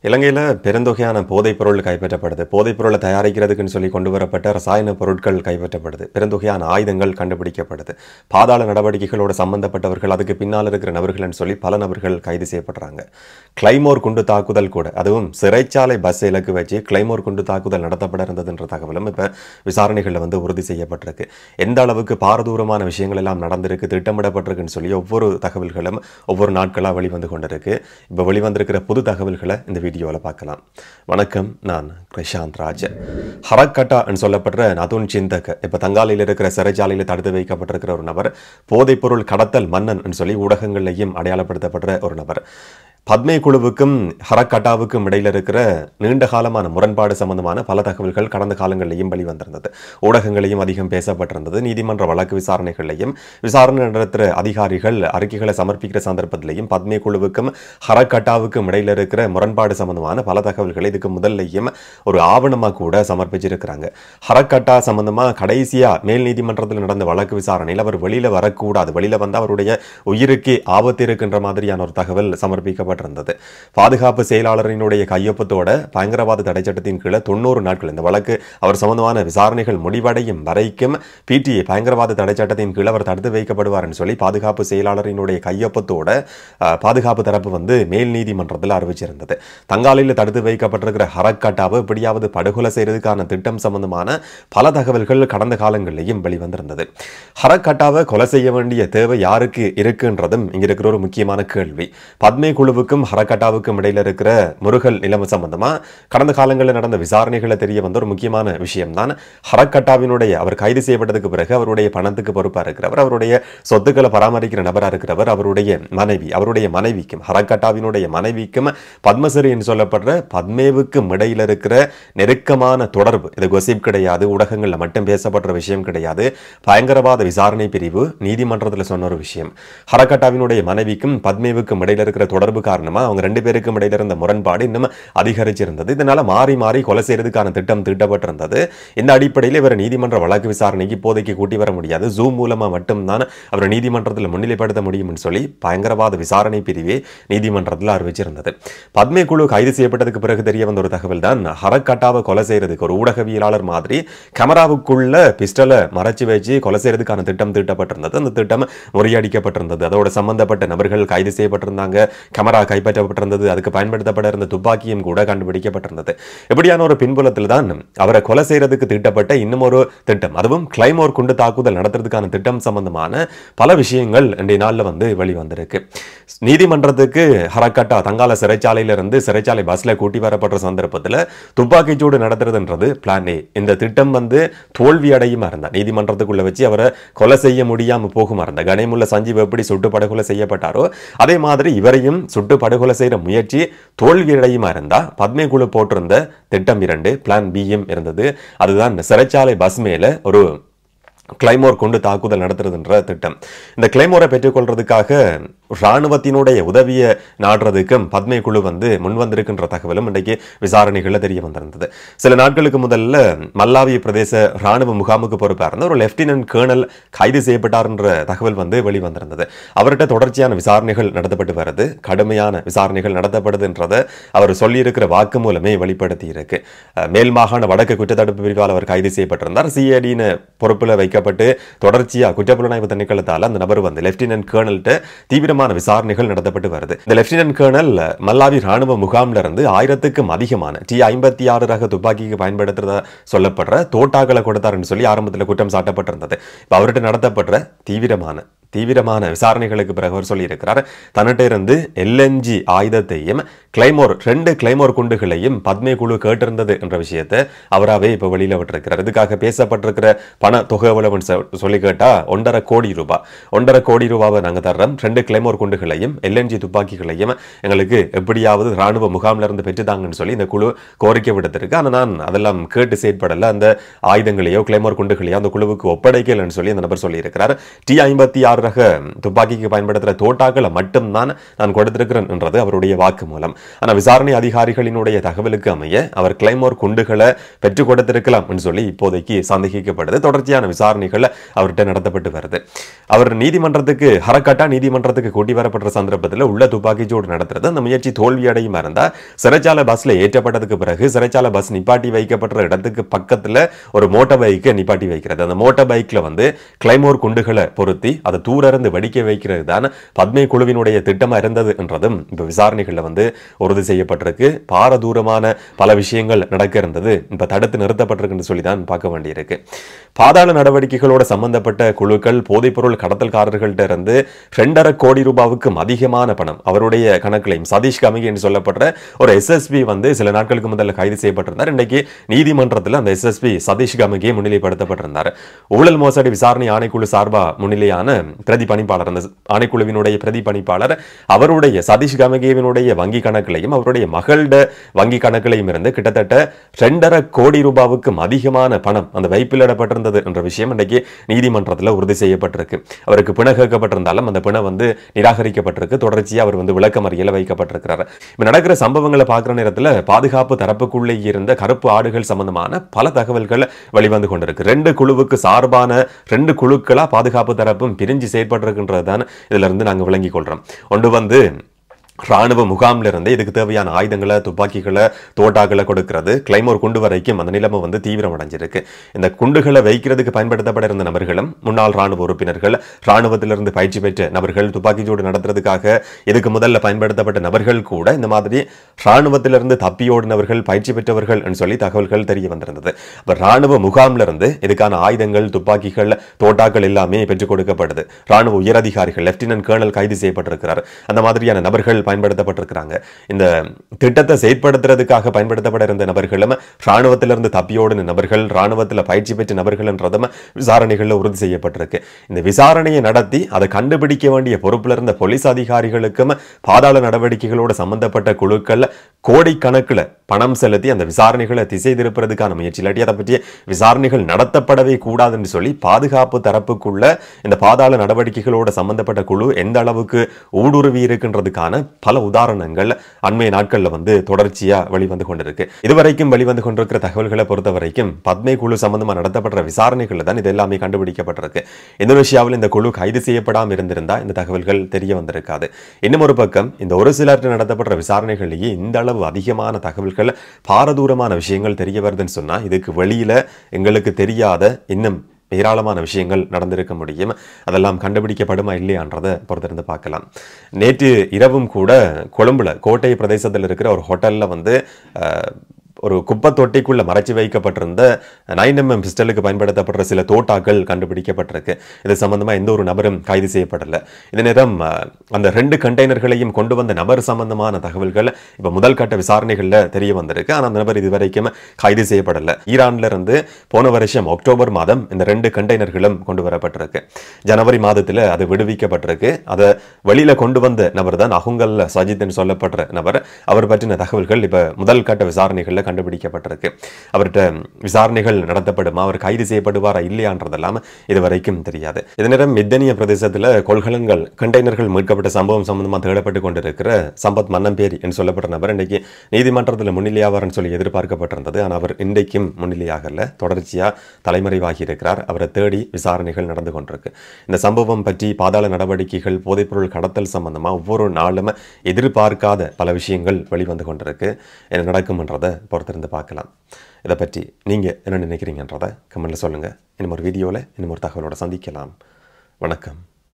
இலங்கையில பெருந்தொகையான போதைப் பொருள் கைப்பற்றப்படுது. போதைப் பொருளை தயாரிக்கிறதுக்குன்னு சொல்லி கொண்டு வரப்பட்ட ரசாயன பொருட்கள் கைப்பற்றப்படுது. பெருந்தொகையான ஆயுதங்கள் கண்டுபிடிக்கப்படுது. பாதாள நடவடிக்கைகளோட சம்பந்தப்பட்டவர்கள், அதுக்கு பின்னால் இருக்கிற நபர்கள்னு சொல்லி பல நபர்கள் கைது செய்யப்படுறாங்க. கிளைமோர் குண்டு தாக்குதல் கூட, அதுவும் சிறைச்சாலை பஸ் இலக்கு வச்சு கிளைமோர் குண்டு தாக்குதல் நடத்தப்பட இருந்ததுன்ற தகவலும் இப்ப விசாரணைகளில் உறுதி செய்யப்பட்டிருக்கு. எந்த அளவுக்கு பாரதூரமான விஷயங்கள் எல்லாம் நடந்திருக்கு, திட்டமிடப்பட்டிருக்குன்னு சொல்லி ஒவ்வொரு தகவல்களும் ஒவ்வொரு நாட்களாக வெளிவந்து கொண்டிருக்கு. இப்போ வெளிவந்திருக்கிற புது தகவல்களை இந்த வீடியோவில் பார்க்கலாம். வணக்கம், நான் பிரசாந்த் ராஜ். ஹரக்கட்டா சொல்லப்படுற நதுன் சிந்தக் இப்போ தங்காலையில் இருக்கிற சிறைச்சாலையில் தடுத்து வைக்கப்பட்டிருக்கிற ஒரு நபர், போதைப்பொருள் கடத்தல் மன்னன் சொல்லி ஊடகங்களையும் அடையாளப்படுத்தப்படுற ஒரு நபர். பத்மே குழுவுக்கும் ஹரக்கட்டாவுக்கும் இடையில் இருக்கிற நீண்ட காலமான முரண்பாடு சம்பந்தமான பல தகவல்கள் கடந்த காலங்களிலையும் வெளிவந்திருந்தது. ஊடகங்களையும் அதிகம் பேசப்பட்டிருந்தது. நீதிமன்ற வழக்கு விசாரணைகளையும் விசாரணை நடத்துகிற அதிகாரிகள் அறிக்கைகளை சமர்ப்பிக்கிற சந்தர்ப்பத்திலையும் பத்மே குழுவுக்கும் ஹரக்கட்டாவுக்கும் இடையில் இருக்கிற முரண்பாடு சம்பந்தமான பல தகவல்களை இதுக்கு முதல்லையும் ஒரு ஆவணமாக கூட சமர்ப்பிச்சிருக்கிறாங்க. ஹரக்கட்டா சம்பந்தமாக கடைசியாக மேல் நீதிமன்றத்தில் நடந்த வழக்கு விசாரணையில் அவர் வெளியில் வரக்கூடாது, வெளியில் வந்து அவருடைய உயிருக்கு ஆபத்து இருக்கின்ற மாதிரியான ஒரு தகவல் சமர்ப்பிக்கப்பட்டது. பாதுகாப்பு செயலாளரினுடைய கையொப்பத்தோட பயங்கரவாத தடை சட்டத்தின் கீழே 90 நாட்கள் இந்த வழக்கு அவர் சம்பந்தமான விசாரணைகள் முடிவடையும் வரைக்கும் பிடிஏ பயங்கரவாத தடை சட்டத்தின் கீழே அவர் தடுத்து வைக்கப்படுவார் சொல்லி பாதுகாப்பு செயலாளரினுடைய கையொப்பத்தோட பாதுகாப்பு தரப்பு மேல் நீதிமன்றத்தில் அறிவிச்சிருந்தது. தங்காலையில் தடுத்து வைக்கப்பட்டிருக்கிற ஹரக்கட்டாவை எப்படியாவது படுகொலை செய்யறதுக்கான திட்டம் சம்பந்தமான பல தகவல்கள் கடந்த காலங்களிலேயும் வெளிவந்திருந்தது. ஹரக்கட்டாவை கொலை செய்ய வேண்டிய தேவை யாருக்கு இருக்குன்றதும் இங்க இருக்கிற ஒரு முக்கியமான கேள்வி. பத்மே குழுவுக்கும் ஹரக்கட்டாவுக்கும் இடையில இருக்கிற முருகல் நிலைமை சம்பந்தமா கடந்த காலங்களில் நடந்த விசாரணைகளை தெரிய வந்த ஒரு முக்கியமான விஷயம் தான் ஹரக்கட்டாவினுடைய அவர் கைது செய்யப்பட்டதுக்கு பிறகு அவருடைய பணத்துக்கு பொறுப்பா இருக்கிறவர், அவருடைய சொத்துக்களை பராமரிக்கிற நபராக இருக்கிறவர், அவருடைய மனைவிக்கும் ஹரக்கட்டாவினுடைய மனைவிக்கும் பத்மஸ்ரீ என்று சொல்லப்படுற பத்மேவுக்கும் இடையில இருக்கிற நெருக்கமான தொடர்பு. இது கொசிப் கிடையாது, ஊடகங்கள்ல மட்டும் பேசப்படுற விஷயம் கிடையாது. பயங்கரவாத விசாரணை பிரிவு நீதிமன்றத்தில் சொன்ன ஒரு விஷயம். ஹரக்கட்டாவினுடைய மனைவிக்கும் பத்மேவுக்கும் இடையில இருக்கிற தொடர்பு காரணமா அவங்க ரெண்டு பேருக்கும் இடையில இருந்த முரண்பாடு இன்னும் அதிகரிச்சிருந்தது. இதனால மாறி மாறி கொலை செய்யறதுக்கான திட்டம் தீட்டப்பட்டிருந்தது. இந்த அடிப்படையில் இவர் நீதிமன்ற வழக்கு விசாரணைக்கு இப்போதைக்கு கூட்டி வர முடியாது, ஜூம் மூலமா மட்டும்தான் அவர் நீதிமன்றத்தில் முன்னிலைப்படுத்த முடியும் சொல்லி பயங்கரவாத விசாரணை பிரிவே நீதிமன்றத்தில் அறிவிச்சிருந்தது. பத்மே குழு கைது செய்யப்பட்டதுக்கு பிறகு தெரிய வந்த ஒரு தகவல் தான் ஹரக்கட்டாவை கொலை செய்யறதுக்கு ஒரு ஊடகவியலாளர் மாதிரி கேமராவுக்குள்ள பிஸ்டலை மறைச்சு வச்சு கொலை செய்யறதுக்கான திட்டம் தீட்டப்பட்டிருந்தது. அந்த திட்டம் முறியடிக்கப்பட்டிருந்தது. அதோட சம்பந்தப்பட்ட நபர்கள் கைது செய்யப்பட்டிருந்தாங்க, கேமரா கைப்பற்றப்பட்டிருந்தது, அதுக்கு பயன்படுத்தப்பட இருந்த துப்பாக்கியும் கூட கண்டுபிடிக்கப்பட்டிருந்தது. இப்படியான ஒரு பின்புலத்தில் தான் அவரை கொலை செய்யறதுக்கு தீட்டப்பட்ட இன்னும் ஒரு திட்டம், அதுவும் கிளைமோர் குண்டு தாக்குதல் நடத்துறதுக்கான திட்டம் சம்பந்தமான பல விஷயங்கள் இன்றைய நாளில் வெளிவந்திருக்கு. நீதிமன்றத்துக்கு ஹரக்கட்டா தங்கால சிறைச்சாலையிலிருந்து சிறைச்சாலை பஸ்ல கூட்டி வரப்படுற சந்தர்ப்பத்தில் துப்பாக்கிச்சூடு நடத்துறதுன்றது பிளான் ஏ. இந்த திட்டம் தோல்வி அடையுமா இருந்தா, நீதிமன்றத்துக்குள்ள வச்சு அவரை கொலை செய்ய முடியாம போகுமா இருந்தா, கனிமுல்ல சஞ்சீவ் எப்படி சுட்டு படுகொலை செய்யப்பட்டாரோ அதே மாதிரி இவரையும் சுட்டு படுகொலை செய்யற முயற்சி தோல்வியடையுமா இருந்தா பத்மே குழு போட்டிருந்த திட்டம் 2 பிளான் பியும் இருந்தது. அதுதான் சிறைச்சாலை பஸ் மேல ஒரு கிளைமோர் கொண்டு தாக்குதல் நடத்துறதுன்ற திட்டம். இந்த கிளைமோரை பெற்றுக்கொள்றதுக்காக இராணுவத்தினுடைய உதவியை நாடுறதுக்கும் பத்மே குழு முன்வந்திருக்கின்ற தகவலும் இன்றைக்கு விசாரணைகளில் தெரிய வந்திருந்தது. சில நாட்களுக்கு முதல்ல மல்லாவி பிரதேச இராணுவ முகாமுக்கு பொறுப்பாக இருந்த ஒரு லெப்டினன்ட் கேர்னல் கைது செய்யப்பட்டார் என்ற தகவல் வெளிவந்திருந்தது. அவர்கிட்ட தொடர்ச்சியான விசாரணைகள் நடத்தப்பட்டு வருது, கடுமையான விசாரணைகள் நடத்தப்படுதுன்றதை அவர் சொல்லியிருக்கிற வாக்கு மூலமே வெளிப்படுத்தி இருக்கு. மேல் மாகாண வடக்கு குற்றத்தடுப்பு பிரிவால் அவர் கைது செய்யப்பட்டிருந்தார். சிஐடின்னு பொறுப்பில் வைக்கப்பட்டு தொடர்ச்சியா குற்றப்புலனாய்வு திணைக்களத்தால் அந்த நபர் லெப்டினன்ட் கேர்னல்கிட்ட தீவிரமான விசாரணைகள் நடத்தப்பட்டு வருது. இந்த லெப்டினன்ட் கேர்னல் மல்லாவி ராணுவ முகாம்ல இருந்து 1000க்கும் அதிகமான T56 ரக துப்பாக்கிக்கு பயன்படுத்துறதா சொல்லப்படுற தோட்டாக்களை கொடுத்தாருன்னு சொல்லி ஆரம்பத்தில் குற்றம் சாட்டப்பட்டிருந்தது. அவர்கிட்ட நடத்தப்படுற தீவிரமான விசாரணைகளுக்கு பிறகு அவர் சொல்லியிருக்கிறார், தன்னிட்ட இருந்து LNG ஆயுதத்தையும் கிளைமோர் 2 கிளைமோர் குண்டுகளையும் பத்மே குழு கேட்டிருந்தது என்ற விஷயத்தை அவராகவே இப்போ வெளியில விட்டிருக்கிறார். இதுக்காக பேசப்பட்டிருக்கிற பண தொகை எவ்வளவுன்னு சொல்லி கேட்டா 1.5 கோடி ரூபாய். 1.5 கோடி ரூபாவை நாங்கள் தர்றோம், 2 கிளைமோர் குண்டுகளையும் LNG துப்பாக்கிகளையும் எங்களுக்கு எப்படியாவது ராணுவ முகாம்ல இருந்து பெற்றுதாங்கன்னு சொல்லி இந்த குழு கோரிக்கை விடுத்திருக்கு. ஆனால் நான் அதெல்லாம் கேட்டு செயற்படல, அந்த ஆயுதங்களையோ கிளைமோர் குண்டுகளையோ அந்த குழுவுக்கு ஒப்படைக்கலன்னு சொல்லி அந்த நபர் சொல்லியிருக்கிறார். T56 6 ரக துப்பாக்கிக்கு பயன்படுத்துகிற தோட்டாக்களை மட்டும்தான் நான் கொடுத்திருக்கிறேன் என்றது அவருடைய வாக்குமூலம். ஆனால் விசாரணை அதிகாரிகளினுடைய தகவலுக்கு அமைய அவர் கிளைமோர் குண்டுகளை பெற்றுக் கொடுத்திருக்கலாம் என்று சொல்லி இப்போதைக்கு சந்தேகிக்கப்படுது. தொடர்ச்சியான விசாரணைகள் அவர்கிட்ட நடத்தப்பட்டு வருது. அவர் நீதிமன்றத்துக்கு ஹரக்கட்டா நீதிமன்றத்துக்கு கூட்டி வரப்பட்ட சந்தர்ப்பத்தில் உள்ள துப்பாக்கிச்சூடு நடத்துறது அந்த முயற்சி தோல்வியடையுமா இருந்தா சிறைச்சாலை பஸ்ல ஏற்றப்பட்டதுக்கு பிறகு சிறைச்சாலை பஸ் நிப்பாட்டி வைக்கப்பட்ட இடத்துக்கு பக்கத்துல ஒரு மோட்டார் பைக்கை நிப்பாட்டி வைக்கிறது. அந்த மோட்டார் பைக்ல கிளைமோர் குண்டுகளை பொருத்தி அதை தூரந்து வெடிக்க வைக்கிறது தான் பத்மே குழுவினுடைய திட்டமா இருந்தது என்றதும் இப்ப விசாரணைகள்ல உறுதி செய்யப்பட்டிருக்கு. பாரதூரமான பல விஷயங்கள் நடக்க இருந்தது இப்ப தடுத்து நிறுத்தப்பட்டிருக்கு சொல்லிதான் பார்க்க வேண்டியிருக்கு. பாதாள நடவடிக்கைகளோட சம்பந்தப்பட்ட குழுக்கள் போதைப்பொருள் கடத்தல்காரர்கள்ட்ட இருந்து 2.5 கோடி ரூபாய்க்கும் அதிகமான பணம் அவருடைய கணக்கிலையும் சதீஷ் கமிகி என்று சொல்லப்பட்ட ஒரு எஸ்எஸ்பி சில நாட்களுக்கு முதல்ல கைது செய்யப்பட்டிருந்தார். இன்றைக்கு நீதிமன்றத்தில் அந்த எஸ்எஸ்பி சதீஷ் கமிகி முன்னிலைப்படுத்தப்பட்டிருந்தார். ஊழல் மோசடி விசாரணை ஆணைக்குழு சார்பா முன்னிலையான பிரதிபலிப்பாளர் அந்த ஆணைக்குழுவினுடைய பிரதிபலிப்பாளர் அவருடைய சதீஷ் கமிகியினுடைய வங்கி கணக்கிலையும் அவருடைய மகளோட வங்கி கணக்கிலையும் இருந்து கிட்டத்தட்ட 2.5 கோடி ரூபாய்க்கும் அதிகமான பணம் அந்த வைப்பிலிடப்பட்டிருந்தது என்ற விஷயம் இன்றைக்கு நீதிமன்றத்தில் உறுதி செய்யப்பட்டிருக்கு. அவருக்கு பிணை கேட்கப்பட்டிருந்தாலும் அந்த பிணை நிராகரிக்கப்பட்டிருக்கு. தொடர்ச்சியா அவர் விளக்கமறியல வைக்கப்பட்டிருக்கிறார். நடக்கிற சம்பவங்களை பார்க்கிற நேரத்தில் பாதுகாப்பு தரப்புக்குள்ளே இருந்த கருப்பு ஆடுகள் சம்பந்தமான பல தகவல்கள் வெளிவந்து கொண்டிருக்கு. 2 குழுவுக்கு சார்பான 2 குழுக்களா பாதுகாப்பு தரப்பும் பிரிஞ்சு செயற்பட்டிருக்கின்றதுதான் இதுல இருந்து நாங்கள் விளங்கிக் கொள்றோம். ஒன்று ராணுவ முகாம்ல இருந்து இதுக்கு தேவையான ஆயுதங்களை துப்பாக்கிகளை தோட்டாக்களை கொடுக்கிறது கிளைமோர் குண்டு வரைக்கும் அந்த நிலைமை தீவிரம் அடைஞ்சிருக்கு. இந்த குண்டுகளை வைக்கிறதுக்கு பயன்படுத்தப்பட இருந்த நபர்களும் முன்னாள் ராணுவ உறுப்பினர்கள் ராணுவத்திலிருந்து பயிற்சி பெற்ற நபர்கள் துப்பாக்கிச்சூடு நடத்துறதுக்காக இதுக்கு முதல்ல பயன்படுத்தப்பட்ட நபர்கள் கூட இந்த மாதிரி ராணுவத்திலிருந்து தப்பியோடினவர்கள் பயிற்சி பெற்றவர்கள் சொல்லி தகவல்கள் தெரிய வந்திருந்தது. ராணுவ முகாம்ல இருந்து இதுக்கான ஆயுதங்கள் துப்பாக்கிகள் தோட்டாக்கள் எல்லாமே பெற்றுக் கொடுக்கப்படுது. ராணுவ உயரதிகாரிகள் லெப்டினன்ட் கர்னல் கைது செய்யப்பட்டிருக்கிறார். அந்த மாதிரியான நபர்கள் பயன்படுத்தப்பட்டிருக்கிறாங்க. இந்த திட்டத்தை செயற்படுத்துறதுக்காக பயன்படுத்தப்பட இருந்த நபர்களும் ராணுவத்திலிருந்து தப்பியோடின நபர்கள் ராணுவத்தில் பயிற்சி பெற்ற நபர்கள் என்றதும் விசாரணைகளில் உறுதி செய்யப்பட்டிருக்கு. இந்த விசாரணையை நடத்தி அதை கண்டுபிடிக்க வேண்டிய பொறுப்பில் இருந்த போலீஸ் அதிகாரிகளுக்கும் பாதாள நடவடிக்கைகளோடு சம்பந்தப்பட்ட குழுக்கள் கோடிக்கணக்கில் பணம் செலுத்தி அந்த விசாரணைகளை திசை திருப்பதற்கான முயற்சி இல்லாட்டி அதை பற்றிய விசாரணைகள் நடத்தப்படவே கூடாது என்று சொல்லி பாதுகாப்பு தரப்புக்குள்ள இந்த பாதாள நடவடிக்கைகளோடு சம்பந்தப்பட்ட குழு எந்த அளவுக்கு ஊடுருவி இருக்கின்றதுக்கான பல உதாரணங்கள் அண்மைய நாட்கள்ல தொடர்ச்சியா வெளிவந்து கொண்டிருக்கு. இதுவரைக்கும் வெளிவந்து கொண்டிருக்கிற தகவல்களை பொறுத்த வரைக்கும் பத்மே குழு சம்பந்தமா நடத்தப்பட்ட விசாரணைகள் தான் இது எல்லாமே கண்டுபிடிக்கப்பட்டிருக்கு. இந்தோனேஷியாவில் இந்த குழு கைது செய்யப்படாமல் இருந்திருந்தா இந்த தகவல்கள் தெரிய வந்திருக்காது. இன்னும் ஒரு பக்கம் இந்த ஒரு சிலர் நடத்தப்பட்ட விசாரணைகளிலேயே இந்த அளவு அதிகமான தகவல்கள் பாரதூரமான விஷயங்கள் தெரிய வருதுன்னு சொன்னா இதுக்கு வெளியில எங்களுக்கு தெரியாத இன்னும் ஏராளமான விஷயங்கள் நடந்திருக்க முடியும். அதெல்லாம் கண்டுபிடிக்கப்படுமா இல்லையான்றதை பொறுத்திருந்து பார்க்கலாம். நேற்று இரவும் கூட கொழும்புல கோட்டை பிரதேசத்தில் இருக்கிற ஒரு ஹோட்டல்ல ஒரு குப்பை தொட்டிக்குள்ள மறைச்சு வைக்கப்பட்டிருந்த 9mm பிஸ்டலுக்கு பயன்படுத்தப்படுற சில தோட்டாக்கள் கண்டுபிடிக்கப்பட்டிருக்கு. இது சம்பந்தமா எந்த ஒரு நபரும் கைது செய்யப்படல. இதே நேரம் அந்த 2 கண்டெய்னர்களையும் கொண்டு வந்த நபர் சம்பந்தமான தகவல்கள் இப்ப முதல் கட்ட விசாரணைகள்ல தெரிய வந்திருக்கு. ஆனால் அந்த நபர் இதுவரைக்கும் கைது செய்யப்படல. ஈரான்ல இருந்து போன வருஷம் அக்டோபர் மாதம் இந்த 2 கண்டெய்னர்களும் கொண்டு வரப்பட்டிருக்கு. ஜனவரி மாதத்துல அது விடுவிக்கப்பட்டிருக்கு. அதை வெளியில கொண்டு வந்த நபர் தான் அகுங்கல் சஜித் சொல்லப்பட்ட நபர். அவர் பற்றின தகவல்கள் இப்ப முதல் கட்ட விசாரணைகள்ல கண்டுபிடிக்கப்பட்டிருக்கு. அவர்கிட்ட விசாரணைகள் நடத்தப்படுமா அவர் கைது செய்யப்படுவாரா இல்லையான்றதெல்லாம் இதுவரைக்கும் தெரியாது. இதே நேரம் மித்தனிய பிரதேசத்தில் கொள்கலன்கள் கண்டெய்னர்கள் மீட்கப்பட்ட சம்பவம் சம்பந்தமாக தேடப்பட்டு கொண்டிருக்கிற சம்பத் மன்னம்பேரி என்று சொல்லப்பட்ட நபர் இன்றைக்கு நீதிமன்றத்தில் முன்னிலையாவார்னு சொல்லி எதிர்பார்க்கப்பட்டிருந்தது. ஆனால் அவர் இன்றைக்கும் முன்னிலையாகல தொடர்ச்சியா தலைமறைவாகி இருக்கிறார். அவரை தேடி விசாரணைகள் நடந்து கொண்டிருக்கு. இந்த சம்பவம் பற்றி பாதாள நடவடிக்கைகள் போதைப்பொருள் கடத்தல் சம்பந்தமா ஒவ்வொரு நாளும் எதிர்பார்க்காத பல விஷயங்கள் வெளிவந்து கொண்டிருக்கு. என்ன நடக்கும்ன்றதை பொறுத்திருந்து பார்க்கலாம். இதை பற்றி நீங்க என்ன நினைக்கிறீங்கன்றதை கமெண்ட்ல சொல்லுங்க. இன்னும் ஒரு வீடியோல இன்னும் ஒரு தகவலோட சந்திக்கலாம். வணக்கம்.